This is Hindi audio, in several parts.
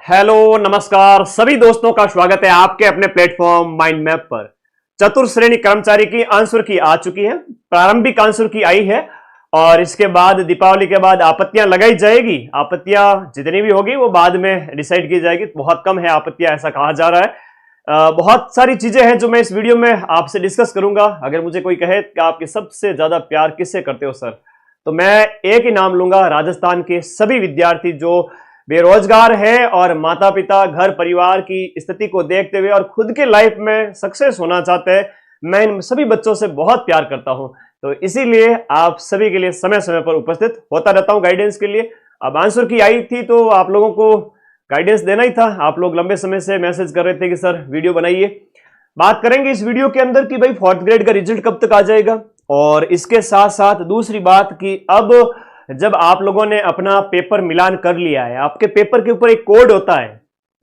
हेलो नमस्कार सभी दोस्तों का स्वागत है आपके अपने प्लेटफॉर्म माइंड मैप पर। चतुर्थ श्रेणी कर्मचारी की आंसर की आ चुकी है, प्रारंभिक आंसर की आई है और इसके बाद दीपावली के बाद आपत्तियां लगाई जाएगी। आपत्तियां जितनी भी होगी वो बाद में डिसाइड की जाएगी। बहुत कम है आपत्तियां, ऐसा कहा जा रहा है। बहुत सारी चीजें हैं जो मैं इस वीडियो में आपसे डिस्कस करूंगा। अगर मुझे कोई कहे कि आपके सबसे ज्यादा प्यार किससे करते हो सर, तो मैं एक ही नाम लूंगा, राजस्थान के सभी विद्यार्थी जो बेरोजगार है और माता पिता घर परिवार की स्थिति को देखते हुए और खुद के लाइफ में सक्सेस होना चाहते हैं। मैं इन सभी बच्चों से बहुत प्यार करता हूं, तो इसीलिए आप सभी के लिए समय समय पर उपस्थित होता रहता हूं गाइडेंस के लिए। अब आंसर की आई थी तो आप लोगों को गाइडेंस देना ही था। आप लोग लंबे समय से मैसेज कर रहे थे कि सर वीडियो बनाइए। बात करेंगे इस वीडियो के अंदर कि भाई फोर्थ ग्रेड का रिजल्ट कब तक आ जाएगा, और इसके साथ साथ दूसरी बात कि अब जब आप लोगों ने अपना पेपर मिलान कर लिया है, आपके पेपर के ऊपर एक कोड होता है,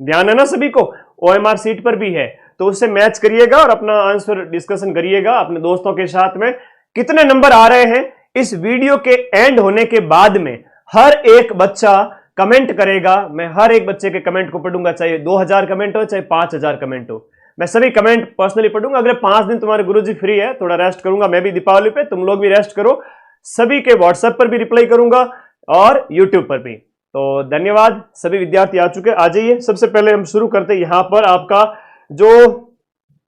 ध्यान है ना सभी को, ओएमआर सीट पर भी है, तो उससे मैच करिएगा और अपना आंसर डिस्कशन करिएगा अपने दोस्तों के साथ में। कितने नंबर आ रहे हैं इस वीडियो के एंड होने के बाद में हर एक बच्चा कमेंट करेगा। मैं हर एक बच्चे के कमेंट को पढ़ूंगा, चाहे 2000 कमेंट हो चाहे 5000 कमेंट हो, मैं सभी कमेंट पर्सनली पढ़ूंगा। अगले 5 दिन तुम्हारे गुरुजी फ्री है, थोड़ा रेस्ट करूंगा मैं भी दीपावली पे, तुम लोग भी रेस्ट करो। सभी के व्हाट्सएप पर भी रिप्लाई करूंगा और यूट्यूब पर भी। तो धन्यवाद, सभी विद्यार्थी आ चुके, आ जाइए। सबसे पहले हम शुरू करते हैं यहां पर आपका जो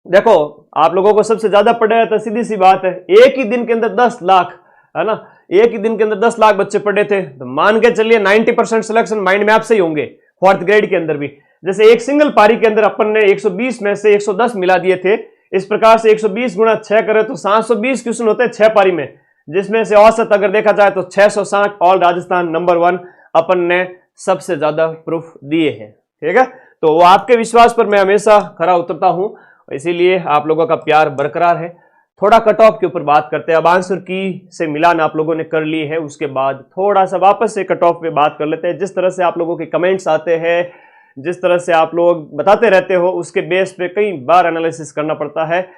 देखो आप लोगों को सबसे ज्यादा पढ़ाया था, सीधी सी बात है, एक ही दिन के अंदर 10 लाख, है ना, एक ही दिन के अंदर 10 लाख बच्चे पढ़े थे, तो मान के चलिए 90% सिलेक्शन माइंड मैप से ही होंगे फोर्थ ग्रेड के अंदर भी। जैसे एक सिंगल पारी के अंदर अपन ने 120 में से 110 मिला दिए थे, इस प्रकार से 120 गुणा 6 करें तो 720 क्वेश्चन होते हैं 6 पारी में, जिसमें से औसत अगर देखा जाए तो 660 ऑल राजस्थान नंबर 1 अपन ने सबसे ज्यादा प्रूफ दिए हैं। ठीक है, तो वो आपके विश्वास पर मैं हमेशा खरा उतरता हूं, इसीलिए आप लोगों का प्यार बरकरार है। थोड़ा कट ऑफ के ऊपर बात करते हैं। अब आंसर की से मिलान आप लोगों ने कर ली है, उसके बाद थोड़ा सा वापस से कट ऑफ पे बात कर लेते हैं। जिस तरह से आप लोगों के कमेंट्स आते हैं, जिस तरह से आप लोग बताते रहते हो, उसके बेस पे कई बार एनालिसिस करना पड़ता है।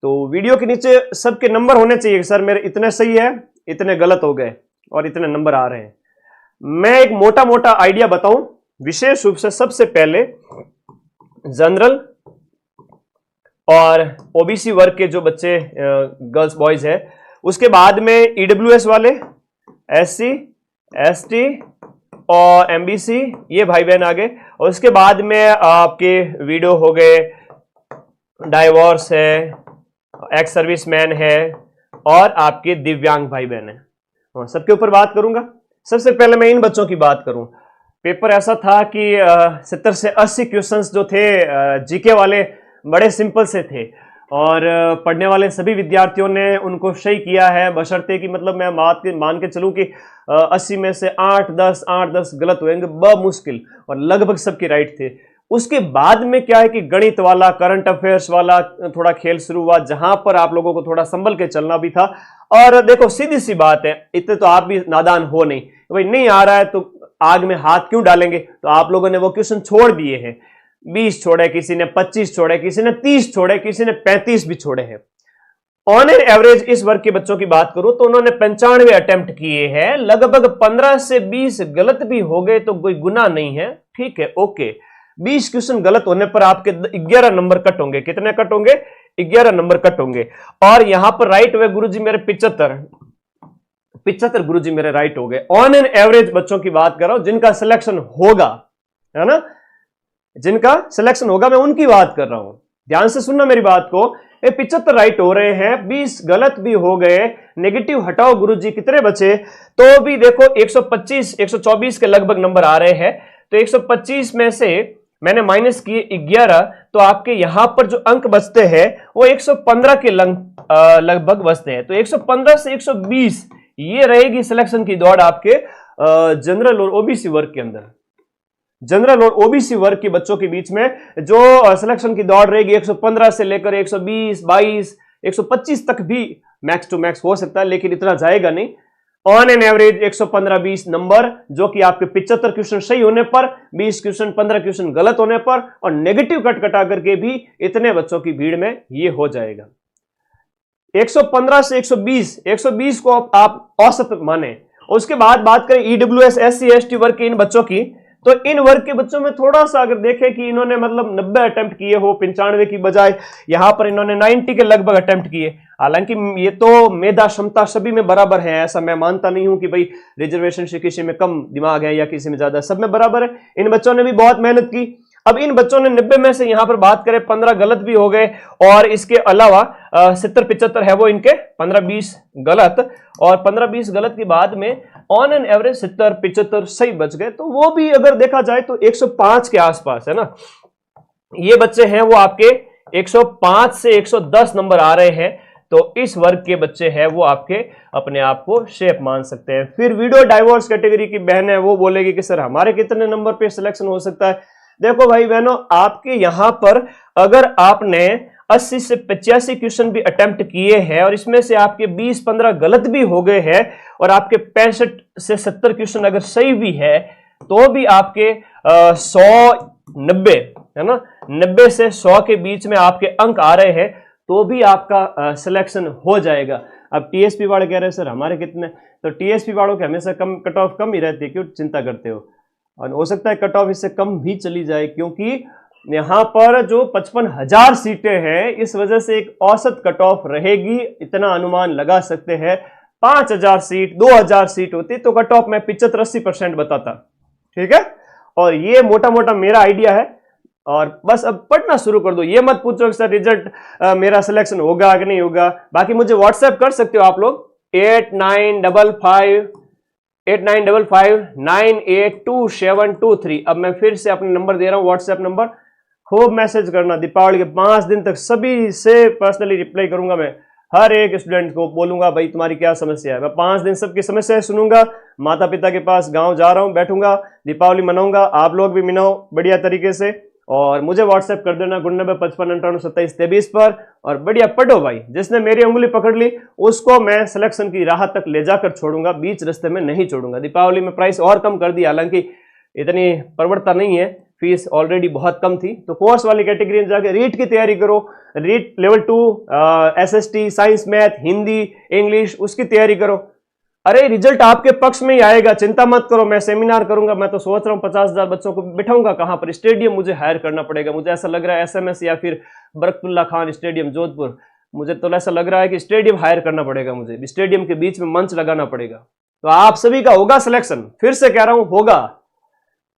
तो वीडियो के नीचे सबके नंबर होने चाहिए सर मेरे इतने सही है, इतने गलत हो गए और इतने नंबर आ रहे हैं। मैं एक मोटा मोटा आइडिया बताऊं, विशेष रूप से सबसे पहले जनरल और ओबीसी वर्ग के जो बच्चे गर्ल्स बॉयज है, उसके बाद में ईडब्ल्यूएस वाले, एससी एसटी और एमबीसी, ये भाई बहन आ गए, और उसके बाद में आपके वीडियो हो गए, डाइवोर्स है, एक्स सर्विसमैन है और आपके दिव्यांग भाई बहन है, सबके ऊपर बात करूंगा। सबसे पहले मैं इन बच्चों की बात करूं, पेपर ऐसा था कि 70 से 80 क्वेश्चंस जो थे जीके वाले बड़े सिंपल से थे, और पढ़ने वाले सभी विद्यार्थियों ने उनको सही किया है, बशर्ते कि मतलब मैं मान के चलूं कि 80 में से 8-10 गलत होंगे बमुश्किल, और लगभग सबके राइट थे। उसके बाद में क्या है कि गणित वाला, करंट अफेयर्स वाला थोड़ा खेल शुरू हुआ, जहां पर आप लोगों को थोड़ा संभल के चलना भी था। और देखो सीधी सी बात है, इतने तो आप भी नादान हो नहीं, भाई नहीं आ रहा है तो आग में हाथ क्यों डालेंगे। तो आप लोगों ने वो क्वेश्चन छोड़ दिए हैं, 20 छोड़े, किसी ने 25 छोड़े, किसी ने 30 छोड़े, किसी ने 35 भी छोड़े हैं। ऑन एन एवरेज इस वर्ग के बच्चों की बात करूं तो उन्होंने 95 अटेम्प्ट किए हैं, लगभग 15 से 20 गलत भी हो गए तो कोई गुनाह नहीं है, ठीक है, ओके। 20 क्वेश्चन गलत होने पर आपके 11 नंबर कट होंगे। कितने कट होंगे? 11 नंबर कट होंगे। और यहां पर राइट हुए गुरुजी मेरे 75 गुरुजी मेरे राइट हो गए। ऑन एन एवरेज बच्चों की बात कर रहा हूं जिनका सिलेक्शन होगा, है ना, जिनका सिलेक्शन होगा, मैं उनकी बात कर रहा हूं। ध्यान से सुनना मेरी बात को, 75 राइट हो रहे हैं, 20 गलत भी हो गए, नेगेटिव हटाओ गुरुजी, कितने बचे? तो भी देखो 125 124 के लगभग नंबर आ रहे हैं। तो 125 में से मैंने माइनस किए 11, तो आपके यहां पर जो अंक बचते हैं वो 115 के लगभग बचते हैं। तो 115 से 120 ये रहेगी सिलेक्शन की दौड़ आपके जनरल और ओबीसी वर्ग के अंदर। जनरल और ओबीसी वर्ग के बच्चों के बीच में जो सिलेक्शन की दौड़ रहेगी 115 से लेकर 120, 22, 125 तक भी मैक्स टू मैक्स हो सकता है, लेकिन इतना जाएगा नहीं। ऑन एन एवरेज 115-20 नंबर, जो कि आपके 75 क्वेश्चन सही होने पर, 20 क्वेश्चन 15 क्वेश्चन गलत होने पर और नेगेटिव कट कटा करके भी इतने बच्चों की भीड़ में ये हो जाएगा। 115 से 120 को आप औसत माने। उसके बाद बात करें ईडब्ल्यूएस, एससी, एसटी वर्ग के इन बच्चों की, तो इन वर्ग के बच्चों में थोड़ा सा अगर देखें कि इन्होंने मतलब 90 अटेम्प्ट किए हो 95 की बजाय, यहां पर इन्होंने 90 के लगभग अटेम्प्ट किए। हालांकि ये तो मेधा क्षमता सभी में बराबर है, ऐसा मैं मानता नहीं हूं कि भाई रिजर्वेशन से किसी में कम दिमाग है या किसी में ज्यादा, सब में बराबर है। इन बच्चों ने भी बहुत मेहनत की। अब इन बच्चों ने 90 में से यहां पर बात करें 15 गलत भी हो गए, और इसके अलावा 70-75 है वो इनके 15-20 गलत, और 15-20 गलत के बाद में ऑन एन एवरेज 70-75 सही बच गए। तो वो भी अगर देखा जाए तो 105 के आसपास है ना। ये बच्चे हैं वो आपके 105 से 110 नंबर आ रहे हैं। तो इस वर्ग के बच्चे हैं वो आपके अपने आप को शेफ मान सकते हैं। फिर वीडियो डाइवोर्स कैटेगरी की बहन है, वो बोलेगी कि सर हमारे कितने नंबर पे सिलेक्शन हो सकता है। देखो भाई बहनों, आपके यहां पर अगर आपने 80 से 85 क्वेश्चन भी अटेम्प्ट किए हैं और इसमें से आपके 20-15 गलत भी हो गए हैं, और आपके 65 से 70 क्वेश्चन अगर सही भी है, तो भी आपके 100-90 है ना, 90 से 100 के बीच में आपके अंक आ रहे हैं, तो भी आपका सिलेक्शन हो जाएगा। अब टीएसपी वाले कह रहे हैं सर हमारे कितने, तो टीएसपी वालों के हमेशा कम कट ऑफ कम ही रहती है, क्यों चिंता करते हो। और हो सकता है कट ऑफ इससे कम भी चली जाए, क्योंकि यहां पर जो 55,000 सीटें हैं, इस वजह से एक औसत कट ऑफ रहेगी, इतना अनुमान लगा सकते हैं। 5,000 सीट 2,000 सीट होती तो कट ऑफ में 75-80% बताता, ठीक है। और ये मोटा मोटा मेरा आइडिया है, और बस अब पढ़ना शुरू कर दो। ये मत पूछो कि सर रिजल्ट मेरा सिलेक्शन होगा कि नहीं होगा। बाकी मुझे व्हाट्सएप कर सकते हो आप लोग 8955982723। अब मैं फिर से अपना नंबर दे रहा हूं, व्हाट्सएप नंबर। खूब मैसेज करना, दीपावली के 5 दिन तक सभी से पर्सनली रिप्लाई करूंगा। मैं हर एक स्टूडेंट को बोलूंगा भाई तुम्हारी क्या समस्या है, मैं 5 दिन सबकी समस्याएं सुनूंगा। माता पिता के पास गांव जा रहा हूं, बैठूंगा, दीपावली मनाऊंगा, आप लोग भी मनाओ बढ़िया तरीके से। और मुझे व्हाट्सएप कर देना 9955582723 पर, और बढ़िया पढ़ो भाई। जिसने मेरी उंगली पकड़ ली उसको मैं सिलेक्शन की राह तक ले जाकर छोड़ूंगा, बीच रास्ते में नहीं छोड़ूंगा। दीपावली में प्राइस और कम कर दिया, हालांकि इतनी प्रवृत्ता नहीं है, फीस ऑलरेडी बहुत कम थी। तो कोर्स वाली कैटेगरी में जाके रीट की तैयारी करो, REET level 2 SST science math Hindi English उसकी तैयारी करो। अरे रिजल्ट आपके पक्ष में ही आएगा, चिंता मत करो। मैं सेमिनार करूंगा, मैं तो सोच रहा हूँ 50,000 बच्चों को बिठाऊंगा। कहां पर? स्टेडियम मुझे हायर करना पड़ेगा। मुझे ऐसा लग रहा है एसएमएस या फिर बरकतुल्ला खान स्टेडियम जोधपुर, मुझे तो ऐसा लग रहा है कि स्टेडियम हायर करना पड़ेगा। मुझे स्टेडियम के बीच में मंच लगाना पड़ेगा। तो आप सभी का होगा सिलेक्शन, फिर से कह रहा हूं होगा,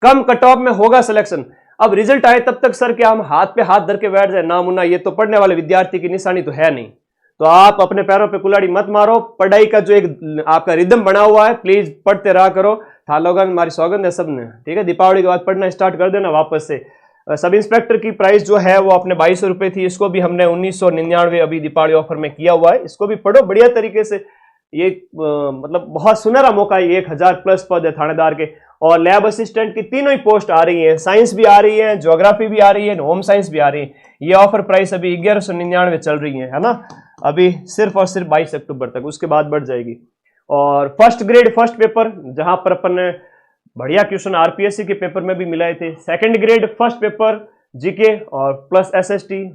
कम कट ऑफ में होगा सिलेक्शन। अब रिजल्ट आए तब तक सर क्या हम हाथ पे हाथ धर के बैठ जाए ना मुन्ना, ये तो पढ़ने वाले विद्यार्थी की निशानी तो है नहीं। तो आप अपने पैरों पे कुल्हाड़ी मत मारो। पढ़ाई का जो एक आपका रिदम बना हुआ है, प्लीज पढ़ते रहा करो। ठालोगन हमारी सौगंध है सबने, ठीक है। दीपावली के बाद पढ़ना स्टार्ट कर देना वापस से। सब इंस्पेक्टर की प्राइस जो है वो अपने 2200 रुपए थी, इसको भी हमने 1999 अभी दीपावली ऑफर में किया हुआ है। इसको भी पढ़ो बढ़िया तरीके से। ये मतलब बहुत सुनहरा मौका है। 1000 प्लस पद है थानेदार के, और लैब असिस्टेंट की तीनों ही पोस्ट आ रही है। साइंस भी आ रही है, ज्योग्राफी भी आ रही है, होम साइंस भी आ रही है। ये ऑफर प्राइस अभी 1199 चल रही है ना, अभी सिर्फ और सिर्फ 22 अक्टूबर तक, उसके बाद बढ़ जाएगी। और फर्स्ट ग्रेड फर्स्ट पेपर, जहां पर अपन ने बढ़िया क्वेश्चन आरपीएससी के पेपर में भी मिलाए थे। Second grade first paper GK और प्लस एसएसटी,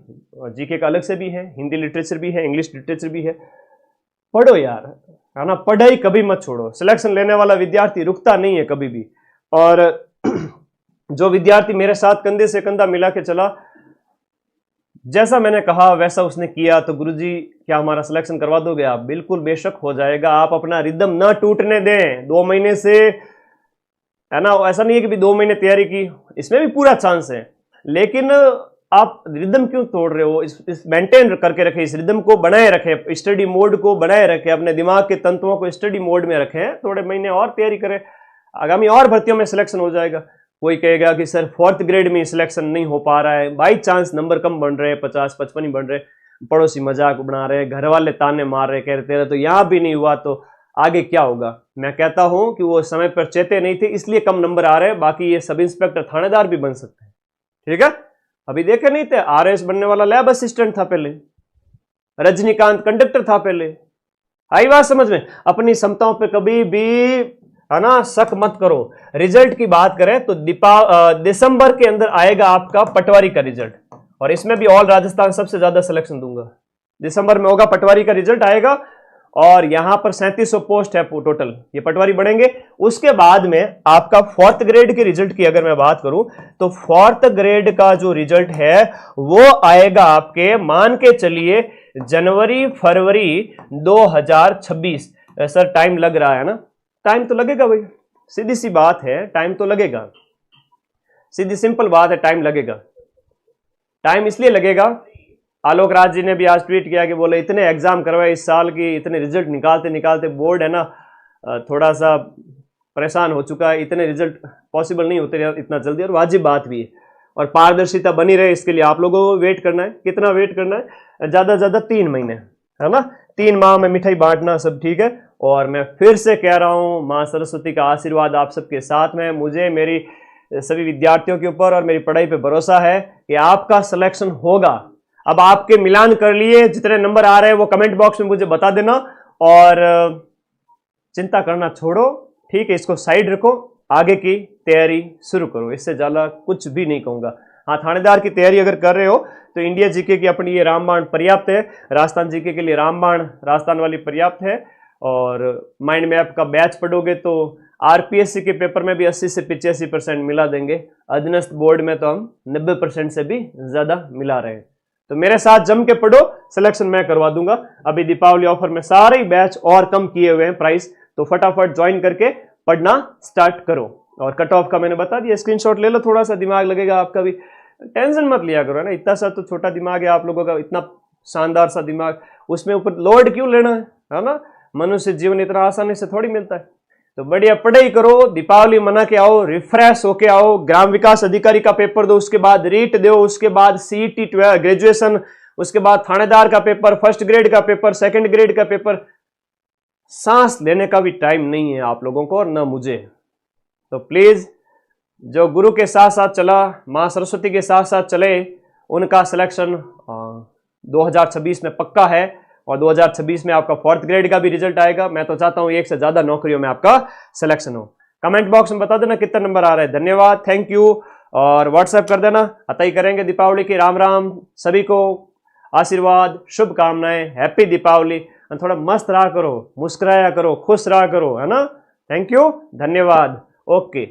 जीके का अलग से भी है, हिंदी लिटरेचर भी है, इंग्लिश लिटरेचर भी है। पढ़ो यार, है ना, पढ़ाई कभी मत छोड़ो। सिलेक्शन लेने वाला विद्यार्थी रुकता नहीं है कभी भी। और जो विद्यार्थी मेरे साथ कंधे से कंधा मिला के चला, जैसा मैंने कहा वैसा उसने किया, तो गुरुजी क्या हमारा सिलेक्शन करवा दोगे आप? बिल्कुल बेशक हो जाएगा। आप अपना रिदम ना टूटने दें। 2 महीने से, है ना, ऐसा नहीं है कि भी 2 महीने तैयारी की, इसमें भी पूरा चांस है, लेकिन आप रिदम क्यों तोड़ रहे हो? इस मेंटेन करके रखें, इस रिदम को बनाए रखें, स्टडी मोड को बनाए रखें, अपने दिमाग के तंतुओं को स्टडी मोड में रखें। थोड़े महीने और तैयारी करें, आगामी और भर्तियों में सिलेक्शन हो जाएगा। कोई कहेगा कि सर 4th ग्रेड में सिलेक्शन नहीं हो पा रहा है, बाई चांस नंबर कम बन रहे हैं, 50-55 ही बन रहे, पड़ोसी मजाक बना रहे, घर वाले ताने मार रहे, कह रहे तेरा तो यहां भी नहीं हुआ तो आगे क्या होगा। मैं कहता हूं कि वो समय पर चेते नहीं थे, इसलिए कम नंबर आ रहे हैं। बाकी ये सब इंस्पेक्टर थानेदार भी बन सकते हैं, ठीक है। अभी देखे नहीं थे, आरएस बनने वाला लैब असिस्टेंट था पहले, रजनीकांत कंडक्टर था पहले। आई बात समझ में? अपनी क्षमताओं पे कभी भी, है ना, शक मत करो। रिजल्ट की बात करें तो दिसंबर के अंदर आएगा आपका पटवारी का रिजल्ट, और इसमें भी ऑल राजस्थान सबसे ज्यादा सिलेक्शन दूंगा। दिसंबर में होगा पटवारी का रिजल्ट आएगा, और यहां पर 3700 पोस्ट है टोटल, ये पटवारी बढ़ेंगे। उसके बाद में आपका 4th ग्रेड के रिजल्ट की अगर मैं बात करूं तो 4th ग्रेड का जो रिजल्ट है वो आएगा आपके, मान के चलिए जनवरी फरवरी 2026। सर टाइम लग रहा है ना, टाइम तो लगेगा भाई, सीधी सी बात है, टाइम तो लगेगा, सीधी सिंपल बात है, टाइम लगेगा। टाइम इसलिए लगेगा, आलोक राज जी ने भी आज ट्वीट किया कि बोले इतने एग्जाम करवाए इस साल की, इतने रिजल्ट निकालते निकालते बोर्ड है ना थोड़ा सा परेशान हो चुका है, इतने रिजल्ट पॉसिबल नहीं होते इतना जल्दी, और वाजिब बात भी है। और पारदर्शिता बनी रहे इसके लिए आप लोगों को वेट करना है। कितना वेट करना है? ज्यादा ज्यादा 3 महीने, है ना, 3 माह में मिठाई बांटना, सब ठीक है। और मैं फिर से कह रहा हूं, मां सरस्वती का आशीर्वाद आप सबके साथ में, मुझे मेरी सभी विद्यार्थियों के ऊपर और मेरी पढ़ाई पे भरोसा है कि आपका सिलेक्शन होगा। अब आपके मिलान कर लिए, जितने नंबर आ रहे हैं वो कमेंट बॉक्स में मुझे बता देना, और चिंता करना छोड़ो, ठीक है, इसको साइड रखो, आगे की तैयारी शुरू करो, इससे ज्यादा कुछ भी नहीं कहूंगा। हाँ, थानेदार की तैयारी अगर कर रहे हो तो इंडिया जीके की अपनी ये रामबाण पर्याप्त है, राजस्थान जीके के लिए रामबाण राजस्थान वाली पर्याप्त है। और माइंड मैप का बैच पढ़ोगे तो आरपीएससी के पेपर में भी 80 से 85% मिला देंगे, अधीनस्थ बोर्ड में तो हम 90% से भी ज्यादा मिला रहे हैं। तो मेरे साथ जम के पढ़ो, सिलेक्शन मैं करवा दूंगा। अभी दीपावली ऑफर में सारे बैच और कम किए हुए हैं प्राइस, तो फटाफट ज्वाइन करके पढ़ना स्टार्ट करो। और कट ऑफ का मैंने बता दिया, स्क्रीनशॉट ले लो, थोड़ा सा दिमाग लगेगा आपका भी, टेंशन मत लिया करो, है ना, इतना सा तो छोटा दिमाग है आप लोगों का, इतना शानदार सा दिमाग, उसमें ऊपर लोड क्यों लेना है ना, मनुष्य जीवन इतना आसानी से थोड़ी मिलता है। तो बढ़िया पढ़ाई करो, दीपावली मना के आओ, रिफ्रेश होके आओ, ग्राम विकास अधिकारी का पेपर दो, उसके बाद रीट दो, उसके बाद सीईटी ग्रेजुएशन, उसके बाद थानेदार का पेपर, 1st ग्रेड का पेपर, 2nd ग्रेड का पेपर। सांस लेने का भी टाइम नहीं है आप लोगों को और न मुझे। तो प्लीज जो गुरु के साथ साथ चला, मां सरस्वती के साथ साथ चले, उनका सिलेक्शन 2026 में पक्का है। और 2026 में आपका 4th ग्रेड का भी रिजल्ट आएगा। मैं तो चाहता हूं 1 से ज्यादा नौकरियों में आपका सिलेक्शन हो। कमेंट बॉक्स में बता देना कितना नंबर आ रहा है। धन्यवाद, थैंक यू, और व्हाट्सएप कर देना, अतई करेंगे दीपावली की। राम राम, सभी को आशीर्वाद, शुभकामनाएं, हैप्पी दीपावली। थोड़ा मस्त रहा करो, मुस्कुराया करो, खुश रहा करो, है ना। थैंक यू, धन्यवाद, ओके।